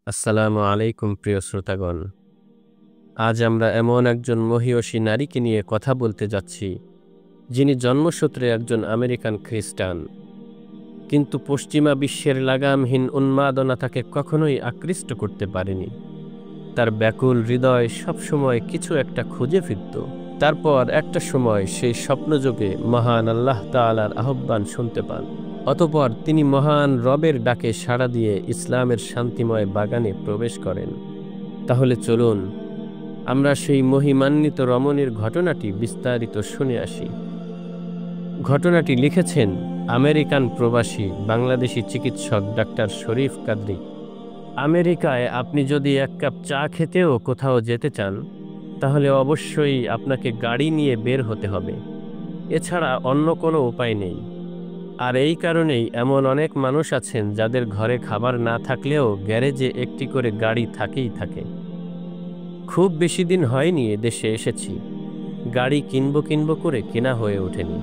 আসসালামু আলাইকুম প্রিয় শ্রোতাগণ। আজ আমরা এমন একজন মহিয়সী নারীকে নিয়ে কথা বলতে যাচ্ছি, যিনি জন্মসূত্রে একজন আমেরিকান খ্রিস্টান, কিন্তু পশ্চিমা বিশ্বের লাগামহীন উন্মাদনা তাকে কখনোই আকৃষ্ট করতে পারেনি। তার ব্যাকুল হৃদয় সবসময় কিছু একটা খুঁজে ফিরত। তারপর একটা সময় সেই স্বপ্নযোগে মহান আল্লাহ তাআলার আহ্বান শুনতে পান। অতঃপর তিনি মহান রবের ডাকে সাড়া দিয়ে ইসলামের শান্তিময় বাগানে প্রবেশ করেন। তাহলে চলুন আমরা সেই মহিমান্বিত রমণীর ঘটনাটি বিস্তারিত শুনে আসি। ঘটনাটি লিখেছেন আমেরিকান প্রবাসী বাংলাদেশি চিকিৎসক ডাক্তার শরীফ কাদরী। আমেরিকায় আপনি যদি এক কাপ চা খেতেও কোথাও যেতে চান, তাহলে অবশ্যই আপনাকে গাড়ি নিয়ে বের হতে হবে। এছাড়া অন্য কোনো উপায় নেই। আর এই কারণেই এমন অনেক মানুষ আছেন যাদের ঘরে খাবার না থাকলেও গ্যারেজে একটি করে গাড়ি থাকেই থাকে। খুব বেশি দিন হয়নি এদেশে এসেছি, গাড়ি কিনবো করে কেনা হয়ে ওঠেনি,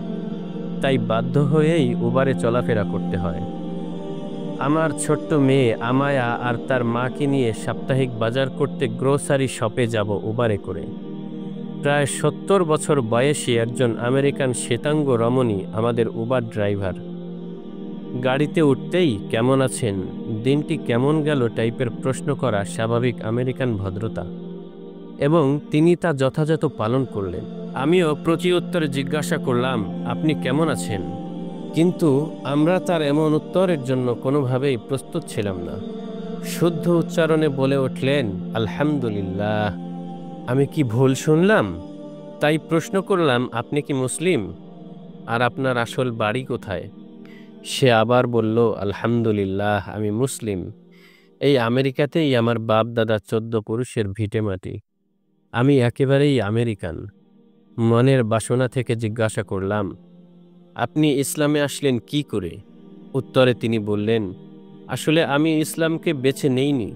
তাই বাধ্য হয়েই উবারে চলাফেরা করতে হয়। আমার ছোট্ট মেয়ে আমায়া আর তার মাকে নিয়ে সাপ্তাহিক বাজার করতে গ্রোসারি শপে যাব উবারে করে। প্রায় ৭০ বছর বয়সী একজন আমেরিকান শ্বেতাঙ্গ রমণী আমাদের উবার ড্রাইভার। গাড়িতে উঠতেই কেমন আছেন, দিনটি কেমন গেল টাইপের প্রশ্ন করা স্বাভাবিক আমেরিকান ভদ্রতা, এবং তিনি তা যথাযথ পালন করলেন। আমিও প্রতি উত্তরে জিজ্ঞাসা করলাম, আপনি কেমন আছেন? কিন্তু আমরা তার এমন উত্তরের জন্য কোনোভাবেই প্রস্তুত ছিলাম না। শুদ্ধ উচ্চারণে বলে উঠলেন, আলহামদুলিল্লাহ। আমি কি ভুল শুনলাম? তাই প্রশ্ন করলাম, আপনি কি মুসলিম? আর আপনার আসল বাড়ি কোথায়? সে আবার বলল, আলহামদুলিল্লাহ, আমি মুসলিম। এই আমেরিকাতেই আমার বাপ দাদা 14 পুরুষের ভিটেমাটি। আমি একেবারেই আমেরিকান। মনের বাসনা থেকে জিজ্ঞাসা করলাম, আপনি ইসলামে আসলেন কি করে? উত্তরে তিনি বললেন, আসলে আমি ইসলামকে বেছে নেইনি,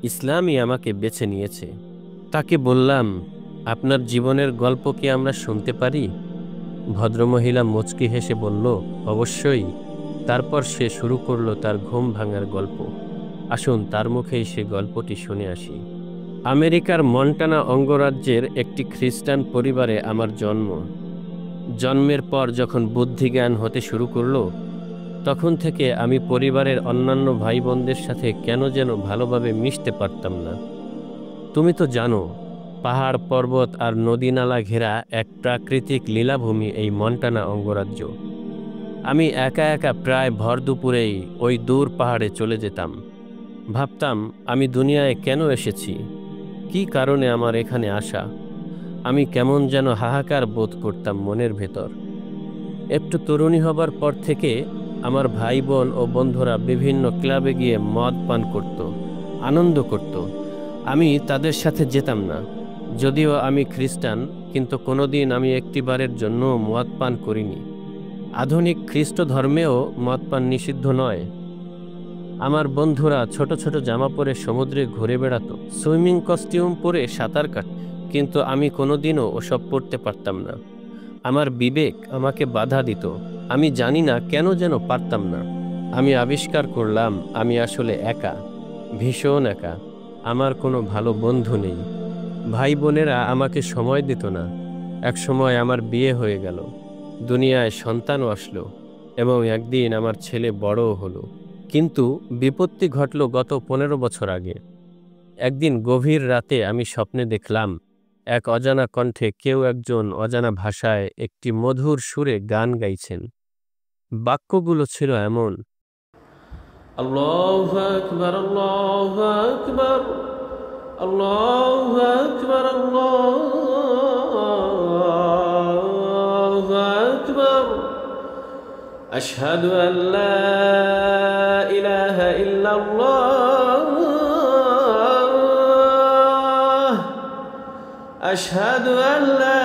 ইসলামই আমাকে বেছে নিয়েছে। তাকে বললাম, আপনার জীবনের গল্প কি আমরা শুনতে পারি? ভদ্রমহিলা মুচকি হেসে বলল, অবশ্যই। তারপর সে শুরু করলো তার ঘুম ভাঙার গল্প। আসুন তার মুখেই সে গল্পটি শুনে আসি। আমেরিকার মন্টানা অঙ্গরাজ্যের একটি খ্রিস্টান পরিবারে আমার জন্ম। জন্মের পর যখন বুদ্ধিজ্ঞান হতে শুরু করলো, তখন থেকে আমি পরিবারের অন্যান্য ভাই বোনদের সাথে কেন যেন ভালোভাবে মিশতে পারতাম না। তুমি তো জানো, পাহাড় পর্বত আর নদী নালা ঘেরা এক প্রাকৃতিক লীলাভূমি এই মন্টানা অঙ্গরাজ্য। আমি একা একা প্রায় ভর দুপুরেই ওই দূর পাহাড়ে চলে যেতাম। ভাবতাম, আমি দুনিয়ায় কেন এসেছি, কি কারণে আমার এখানে আসা। আমি কেমন যেন হাহাকার বোধ করতাম মনের ভেতর। একটু তরুণী হবার পর থেকে আমার ভাই বোন ও বন্ধুরা বিভিন্ন ক্লাবে গিয়ে মদ পান করত, আনন্দ করত। আমি তাদের সাথে যেতাম না। যদিও আমি খ্রিস্টান, কিন্তু কোনোদিন আমি একটিবারের জন্য মদ পান করিনি। আধুনিক খ্রিস্ট ধর্মেও মদ পান নিষিদ্ধ নয়। আমার বন্ধুরা ছোট ছোট জামা পরে সমুদ্রে ঘুরে বেড়াতো, সুইমিং কস্টিউম পরে সাঁতার কাটত, কিন্তু আমি কোনোদিনও ওসব পড়তে পারতাম না। আমার বিবেক আমাকে বাধা দিত। আমি জানি না কেন যেন পারতাম না। আমি আবিষ্কার করলাম, আমি আসলে একা, ভীষণ একা। আমার কোনো ভালো বন্ধু নেই। ভাই বোনেরা আমাকে সময় দিত না। এক সময় আমার বিয়ে হয়ে গেল, দুনিয়ায় সন্তানও আসলো, এবং একদিন আমার ছেলে বড়ও হলো। কিন্তু বিপত্তি ঘটল গত 15 বছর আগে। একদিন গভীর রাতে আমি স্বপ্নে দেখলাম, এক অজানা কণ্ঠে কেউ একজন অজানা ভাষায় একটি মধুর সুরে গান গাইছেন। বাক্যগুলো ছিল এমন, আল্লাহু আকবার, আল্লাহু আকবার, আল্লাহু আকবার, আল্লাহু আকবার, আশহাদু আল্লা ইলাহা ইল্লাল্লাহ, আশহাদু আল্লা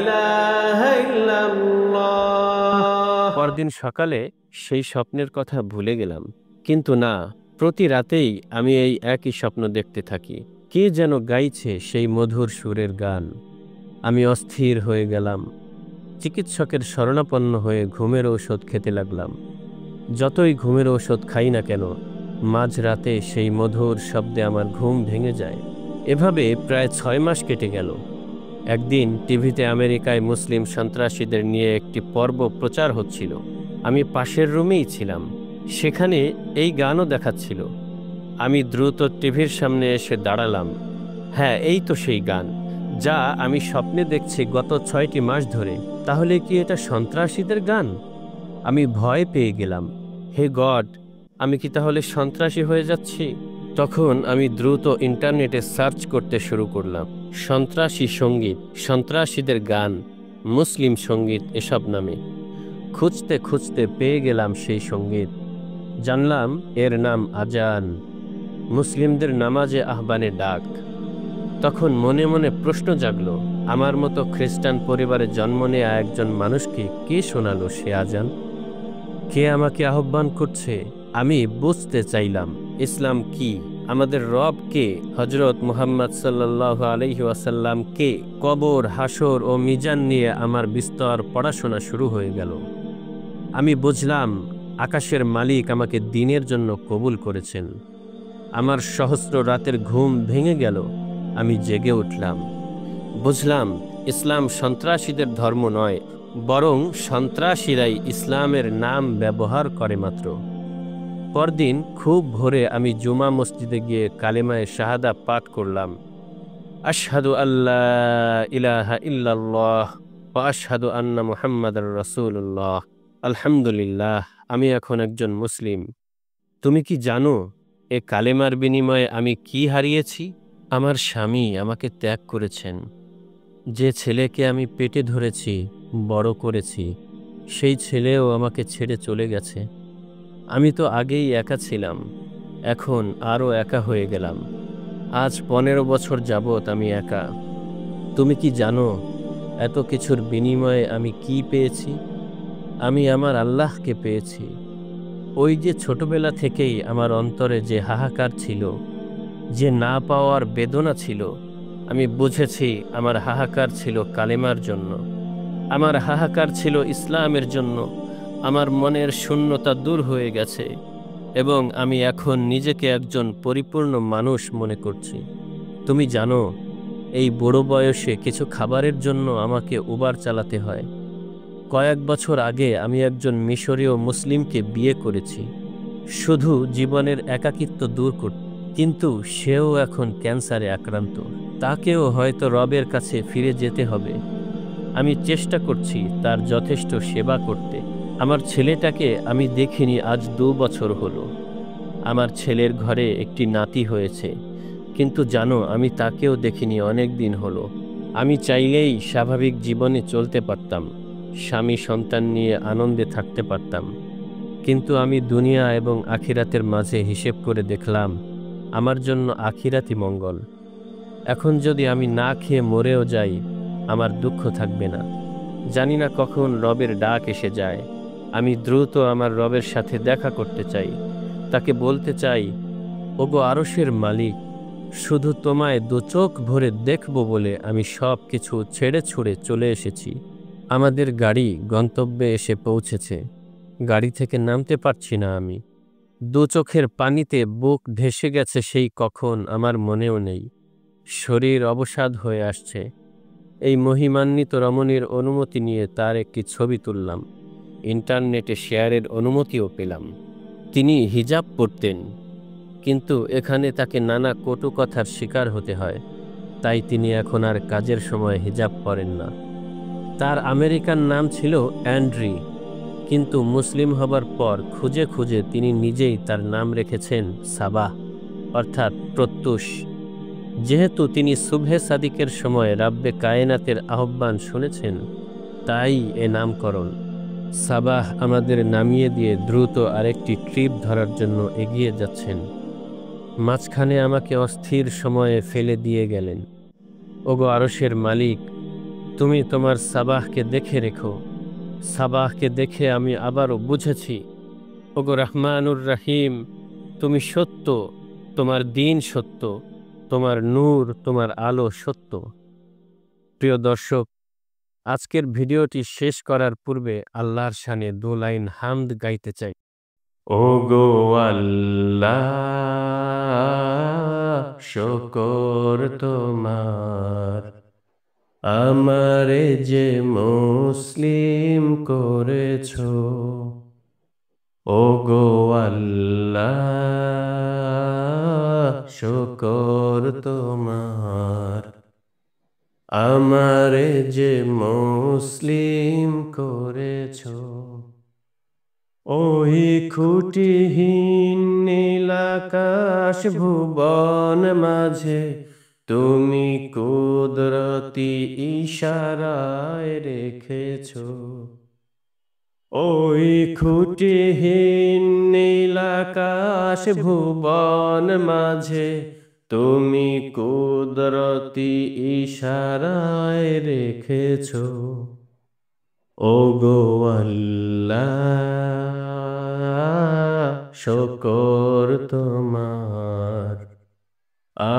ইলাহা ইল্লাল্লাহ। পরদিন সকালে সেই স্বপ্নের কথা ভুলে গেলাম। কিন্তু না, প্রতি রাতেই আমি এই একই স্বপ্ন দেখতে থাকি। কে যেন গাইছে সেই মধুর সুরের গান। আমি অস্থির হয়ে গেলাম। চিকিৎসকের শরণাপন্ন হয়ে ঘুমের ঔষধ খেতে লাগলাম। যতই ঘুমের ঔষধ খাই না কেন, মাঝরাতে সেই মধুর শব্দে আমার ঘুম ভেঙে যায়। এভাবে প্রায় 6 মাস কেটে গেল। একদিন টিভিতে আমেরিকায় মুসলিম সন্ত্রাসীদের নিয়ে একটি পর্ব প্রচার হচ্ছিল। আমি পাশের রুমেই ছিলাম। সেখানে এই গানও দেখাচ্ছিল। আমি দ্রুত টিভির সামনে এসে দাঁড়ালাম। হ্যাঁ, এই তো সেই গান, যা আমি স্বপ্নে দেখছি গত 6টি মাস ধরে। তাহলে কি এটা সন্ত্রাসীদের গান? আমি ভয় পেয়ে গেলাম। হে গড, আমি কি তাহলে সন্ত্রাসী হয়ে যাচ্ছি? তখন আমি দ্রুত ইন্টারনেটে সার্চ করতে শুরু করলাম। সন্ত্রাসী সঙ্গীত, সন্ত্রাসীদের গান, মুসলিম সঙ্গীত, এসব নামে খুঁজতে খুঁজতে পেয়ে গেলাম সেই সঙ্গীত। জানলাম এর নাম আজান, মুসলিমদের নামাজে আহ্বানে ডাক। তখন মনে মনে প্রশ্ন জাগলো, আমার মতো খ্রিস্টান পরিবারে জন্ম নেয়া একজন মানুষকে কে শোনালো সে আজান? কে আমাকে আহ্বান করছে? আমি বুঝতে চাইলাম ইসলাম কি, আমাদের রব কে, হজরত মুহাম্মদ সাল্লাল্লাহু আলাইহি ওয়াসাল্লাম কে। কবর, হাসর ও মিজান নিয়ে আমার বিস্তর পড়াশোনা শুরু হয়ে গেল। আমি বুঝলাম আকাশের মালিক আমাকে দিনের জন্য কবুল করেছেন। আমার সহস্র রাতের ঘুম ভেঙে গেল। আমি জেগে উঠলাম। বুঝলাম ইসলাম সন্ত্রাসীদের ধর্ম নয়, বরং সন্ত্রাসীরাই ইসলামের নাম ব্যবহার করে মাত্র। পরদিন খুব ভোরে আমি জুমা মসজিদে গিয়ে কালেমায়ে শাহাদা পাঠ করলাম। আশহাদু আল্লাহ ইলাহা ইল্লাল্লাহ ওয়া আশহাদু আন্না মুহাম্মাদার রাসূলুল্লাহ। আলহামদুলিল্লাহ, আমি এখন একজন মুসলিম। তুমি কি জানো এ কালেমার বিনিময়ে আমি কি হারিয়েছি? আমার স্বামী আমাকে ত্যাগ করেছেন। যে ছেলেকে আমি পেটে ধরেছি, বড় করেছি, সেই ছেলেও আমাকে ছেড়ে চলে গেছে। আমি তো আগেই একা ছিলাম, এখন আরও একা হয়ে গেলাম। আজ 15 বছর যাবৎ আমি একা। তুমি কি জানো এত কিছুর বিনিময়ে আমি কি পেয়েছি? আমি আমার আল্লাহকে পেয়েছি। ওই যে ছোটবেলা থেকেই আমার অন্তরে যে হাহাকার ছিল, যে না পাওয়ার বেদনা ছিল, আমি বুঝেছি আমার হাহাকার ছিল কালেমার জন্য। আমার হাহাকার ছিল ইসলামের জন্য। আমার মনের শূন্যতা দূর হয়ে গেছে এবং আমি এখন নিজেকে একজন পরিপূর্ণ মানুষ মনে করছি। তুমি জানো এই বুড়ো বয়সে কিছু খাবারের জন্য আমাকে উবার চালাতে হয়। কয়েক বছর আগে আমি একজন মিশরীয় মুসলিমকে বিয়ে করেছি, শুধু জীবনের একাকিত্ব দূর করতে। কিন্তু সেও এখন ক্যান্সারে আক্রান্ত। তাকেও হয়তো রবের কাছে ফিরে যেতে হবে। আমি চেষ্টা করছি তার যথেষ্ট সেবা করতে। আমার ছেলেটাকে আমি দেখিনি আজ 2 বছর হলো। আমার ছেলের ঘরে একটি নাতি হয়েছে, কিন্তু জানো আমি তাকেও দেখিনি অনেক দিন হলো। আমি চাইলেই স্বাভাবিক জীবনে চলতে পারতাম, স্বামী সন্তান নিয়ে আনন্দে থাকতে পারতাম। কিন্তু আমি দুনিয়া এবং আখিরাতের মাঝে হিসেব করে দেখলাম আমার জন্য আখিরাতই মঙ্গল। এখন যদি আমি না খেয়ে মরেও যাই, আমার দুঃখ থাকবে না। জানি না কখন রবের ডাক এসে যায়। আমি দ্রুত আমার রবের সাথে দেখা করতে চাই। তাকে বলতে চাই, ওগো আরশের মালিক, শুধু তোমায় 2 চোখ ভরে দেখব বলে আমি সব কিছু ছেড়ে ছুড়ে চলে এসেছি। আমাদের গাড়ি গন্তব্যে এসে পৌঁছেছে। গাড়ি থেকে নামতে পারছি না আমি। 2 চোখের পানিতে বুক ভেসে গেছে সেই কখন, আমার মনেও নেই। শরীর অবসাদ হয়ে আসছে। এই মহিমান্বিত রমণীর অনুমতি নিয়ে তার একটি ছবি তুললাম। ইন্টারনেটে শেয়ারের অনুমতিও পেলাম। তিনি হিজাব পরতেন, কিন্তু এখানে তাকে নানা কটু কথার শিকার হতে হয়। তাই তিনি এখন আর কাজের সময় হিজাব পরেন না। তার আমেরিকান নাম ছিল অ্যান্ড্রি, কিন্তু মুসলিম হবার পর খুঁজে খুঁজে তিনি নিজেই তার নাম রেখেছেন সাবাহ, অর্থাৎ প্রত্যুষ। যেহেতু তিনি সুবহে সাদিকের সময় রাব্বে কায়নাতের আহ্বান শুনেছেন, তাই এ নামকরণ। সাবাহ আমাদের নামিয়ে দিয়ে দ্রুত আরেকটি ট্রিপ ধরার জন্য এগিয়ে যাচ্ছেন। মাঝখানে আমাকে অস্থির সময়ে ফেলে দিয়ে গেলেন। ওগো আরশের মালিক, তুমি তোমার সাবাহকে দেখে রেখো। সাবাহকে দেখে আমি আবারও বুঝেছি, ওগো রহমানুর রহিম, তুমি সত্য, তোমার দিন সত্য, তোমার নূর, তোমার আলো সত্য। প্রিয় দর্শক, আজকের ভিডিওটি শেষ করার পূর্বে আল্লাহর শানে 2 লাইন হামদ গাইতে চাই। ওগো আল্লাহ শুকর তোমার, আমারে যে মুসলিম করেছো। ওগো আল্লাহ শুকর তোমার, আমারে যে মুসলিম করেছো। ওই খুঁটিহীন নীলাকাশ ভুবন মাঝে তুমি কুদরতি ইশারায় রেখেছো। ওই খুঁটিহীন নীলাকাশ ভুবন মাঝে তুমি কুদরতি ইশারায় রেখেছো। ওগো আল্লাহ শুকর তোমার,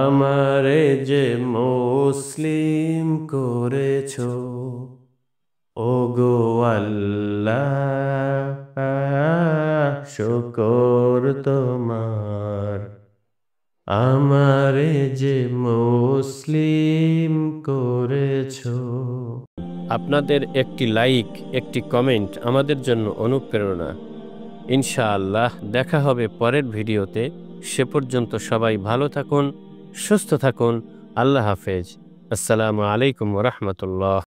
আমারে যে মুসলিম করেছো। ওগো আল্লাহ শুকর তোমার, আমারে যে মুসলিম করেছো। আপনাদের একটি লাইক, একটি কমেন্ট আমাদের জন্য অনুপ্রেরণা। ইনশাআল্লাহ দেখা হবে পরের ভিডিওতে। সে পর্যন্ত সবাই ভালো থাকুন, সুস্থ থাকুন। আল্লাহ হাফেজ। আসসালামু আলাইকুম ওয়া রাহমাতুল্লাহ।